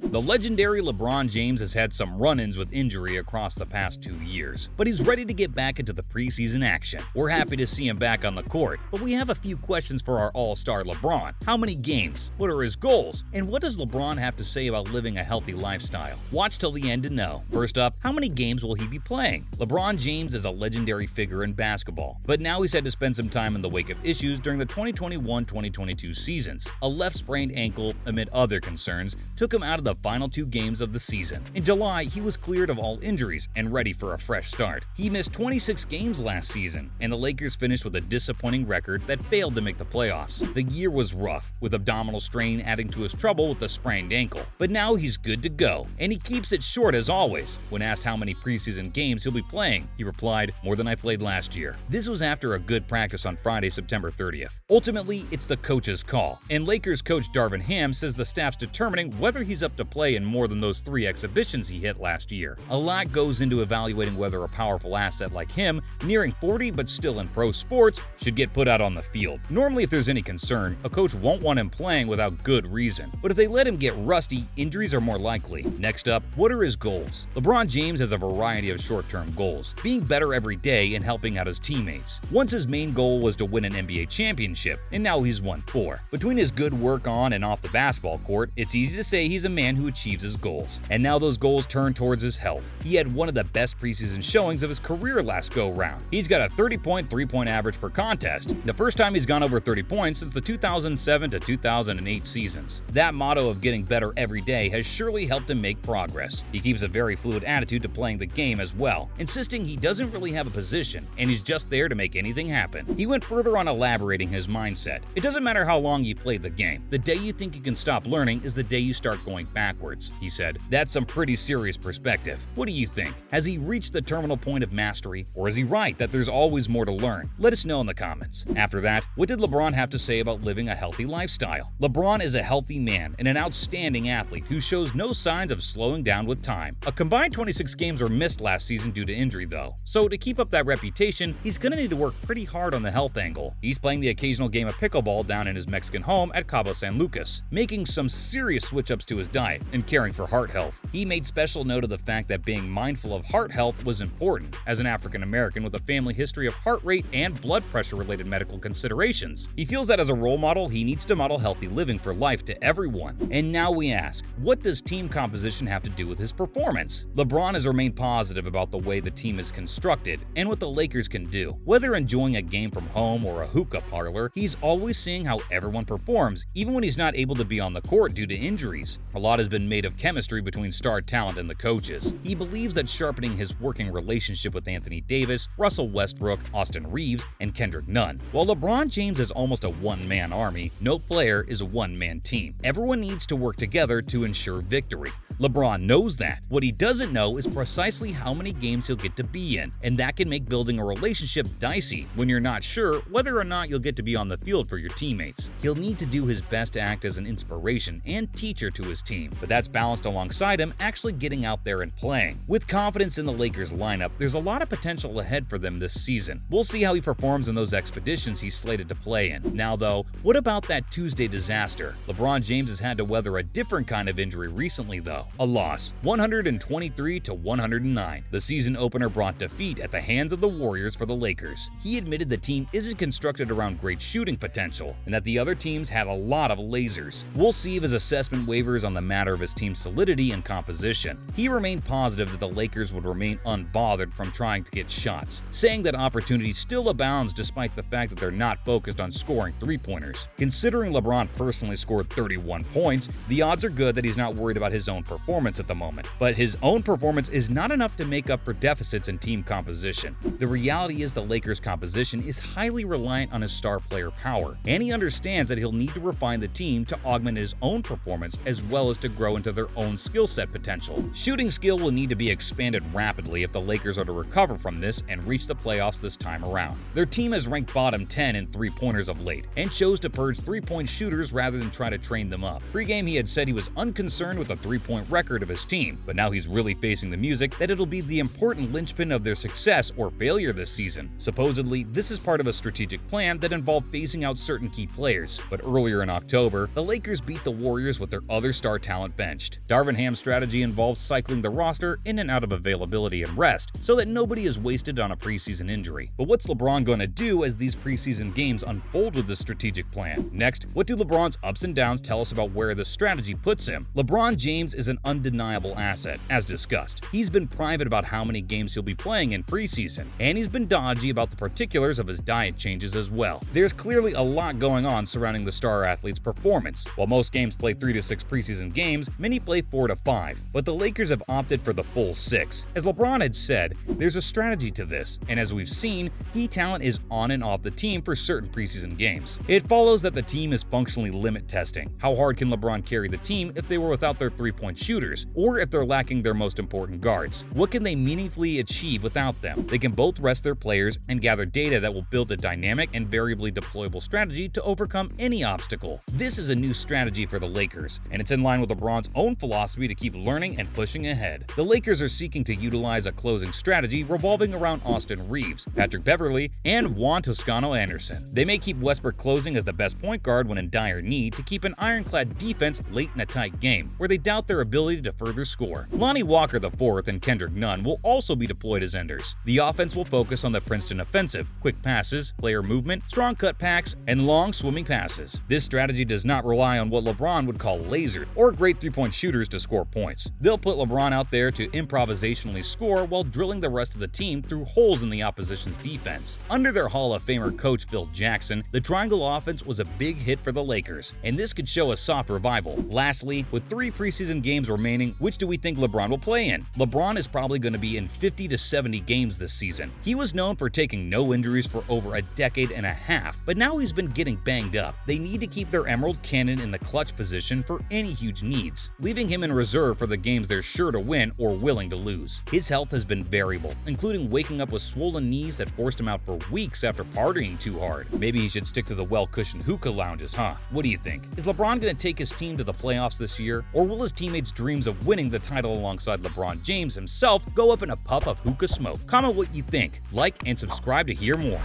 The legendary LeBron James has had some run-ins with injury across the past 2 years, but he's ready to get back into the preseason action. We're happy to see him back on the court, but we have a few questions for our all-star LeBron. How many games? What are his goals? And what does LeBron have to say about living a healthy lifestyle? Watch till the end to know. First up, how many games will he be playing? LeBron James is a legendary figure in basketball, but now he's had to spend some time in the wake of issues during the 2021-2022 seasons. A left sprained ankle, amid other concerns, took him out of the final 2 games of the season. In July, he was cleared of all injuries and ready for a fresh start. He missed 26 games last season, and the Lakers finished with a disappointing record that failed to make the playoffs. The year was rough, with abdominal strain adding to his trouble with the sprained ankle. But now he's good to go, and he keeps it short as always. When asked how many preseason games he'll be playing, he replied, "More than I played last year." This was after a good practice on Friday, September 30th. Ultimately, it's the coach's call, and Lakers coach Darvin Ham says the staff's determining whether he's up to play in more than those 3 exhibitions he hit last year. A lot goes into evaluating whether a powerful asset like him, nearing 40 but still in pro sports, should get put out on the field. Normally, if there's any concern, a coach won't want him playing without good reason. But if they let him get rusty, injuries are more likely. Next up, what are his goals? LeBron James has a variety of short-term goals, being better every day and helping out his teammates. Once his main goal was to win an NBA championship, and now he's won 4. Between his good work on and off the basketball court, it's easy to say he's a man who achieves his goals. And now those goals turn towards his health. He had one of the best preseason showings of his career last go-round. He's got a 30-point three-point average per contest, the first time he's gone over 30 points since the 2007 to 2008 seasons. That motto of getting better every day has surely helped him make progress. He keeps a very fluid attitude to playing the game as well, insisting he doesn't really have a position and he's just there to make anything happen. He went further on elaborating his mindset. It doesn't matter how long you played the game. The day you think you can stop learning is the day you start going backwards, he said. That's some pretty serious perspective. What do you think? Has he reached the terminal point of mastery, or is he right that there's always more to learn? Let us know in the comments. After that, what did LeBron have to say about living a healthy lifestyle? LeBron is a healthy man and an outstanding athlete who shows no signs of slowing down with time. A combined 26 games were missed last season due to injury though, so to keep up that reputation, he's gonna need to work pretty hard on the health angle. He's playing the occasional game of pickleball down in his Mexican home at Cabo San Lucas, making some serious switch-ups to his diet and caring for heart health. He made special note of the fact that being mindful of heart health was important, as an African American with a family history of heart rate and blood pressure-related medical considerations. He feels that as a role model, he needs to model healthy living for life to everyone. And now we ask, what does team composition have to do with his performance? LeBron has remained positive about the way the team is constructed and what the Lakers can do. Whether enjoying a game from home or a hookah parlor, he's always seeing how everyone performs, even when he's not able to be on the court due to injuries. A lot has been made of chemistry between star talent and the coaches. He believes that sharpening his working relationship with Anthony Davis, Russell Westbrook, Austin Reeves, and Kendrick Nunn. While LeBron James is almost a one-man army, no player is a one-man team. Everyone needs to work together to ensure victory. LeBron knows that. What he doesn't know is precisely how many games he'll get to be in, and that can make building a relationship dicey when you're not sure whether or not you'll get to be on the field for your teammates. He'll need to do his best to act as an inspiration and teacher to his team, but that's balanced alongside him actually getting out there and playing. With confidence in the Lakers lineup, there's a lot of potential ahead for them this season. We'll see how he performs in those expeditions he's slated to play in. Now though, what about that Tuesday disaster? LeBron James has had to weather a different kind of injury recently though. A loss, 123 to 109. The season opener brought defeat at the hands of the Warriors for the Lakers. He admitted the team isn't constructed around great shooting potential and that the other teams had a lot of lasers. We'll see if his assessment wavers on the matter of his team's solidity and composition. He remained positive that the Lakers would remain unbothered from trying to get shots, saying that opportunity still abounds despite the fact that they're not focused on scoring three-pointers. Considering LeBron personally scored 31 points, the odds are good that he's not worried about his own performance at the moment. But his own performance is not enough to make up for deficits in team composition. The reality is the Lakers' composition is highly reliant on his star player power, and he understands that he'll need to refine the team to augment his own performance as well as to grow into their own skill set potential. Shooting skill will need to be expanded rapidly if the Lakers are to recover from this and reach the playoffs this time around. Their team has ranked bottom 10 in three-pointers of late and chose to purge three-point shooters rather than try to train them up. Pre-game, he had said he was unconcerned with the three-point record of his team, but now he's really facing the music that it'll be the important linchpin of their success or failure this season. Supposedly, this is part of a strategic plan that involved phasing out certain key players, but earlier in October, the Lakers beat the Warriors with their other star talent talent benched. Darvin Ham's strategy involves cycling the roster in and out of availability and rest so that nobody is wasted on a preseason injury. But what's LeBron going to do as these preseason games unfold with this strategic plan? Next, what do LeBron's ups and downs tell us about where this strategy puts him? LeBron James is an undeniable asset, as discussed. He's been private about how many games he'll be playing in preseason, and he's been dodgy about the particulars of his diet changes as well. There's clearly a lot going on surrounding the star athlete's performance. While most games play 3 to 6 preseason games, many play 4 to 5, but the Lakers have opted for the full 6. As LeBron had said, there's a strategy to this, and as we've seen, key talent is on and off the team for certain preseason games. It follows that the team is functionally limit testing. How hard can LeBron carry the team if they were without their three-point shooters, or if they're lacking their most important guards? What can they meaningfully achieve without them? They can both rest their players and gather data that will build a dynamic and variably deployable strategy to overcome any obstacle. This is a new strategy for the Lakers, and it's in line with LeBron's own philosophy to keep learning and pushing ahead. The Lakers are seeking to utilize a closing strategy revolving around Austin Reeves, Patrick Beverley, and Juan Toscano Anderson. They may keep Westbrook closing as the best point guard when in dire need to keep an ironclad defense late in a tight game, where they doubt their ability to further score. Lonnie Walker IV and Kendrick Nunn will also be deployed as enders. The offense will focus on the Princeton offensive, quick passes, player movement, strong cut packs, and long swimming passes. This strategy does not rely on what LeBron would call lasered or great three-point shooters to score points. They'll put LeBron out there to improvisationally score while drilling the rest of the team through holes in the opposition's defense. Under their Hall of Famer coach Phil Jackson, the triangle offense was a big hit for the Lakers, and this could show a soft revival. Lastly, with 3 preseason games remaining, which do we think LeBron will play in? LeBron is probably going to be in 50 to 70 games this season. He was known for taking no injuries for over a decade and a half, but now he's been getting banged up. They need to keep their Emerald Cannon in the clutch position for any huge needs, leaving him in reserve for the games they're sure to win or willing to lose. His health has been variable, including waking up with swollen knees that forced him out for weeks after partying too hard. Maybe he should stick to the well-cushioned hookah lounges, huh? What do you think? Is LeBron going to take his team to the playoffs this year, or will his teammates' dreams of winning the title alongside LeBron James himself go up in a puff of hookah smoke? Comment what you think, like and subscribe to hear more.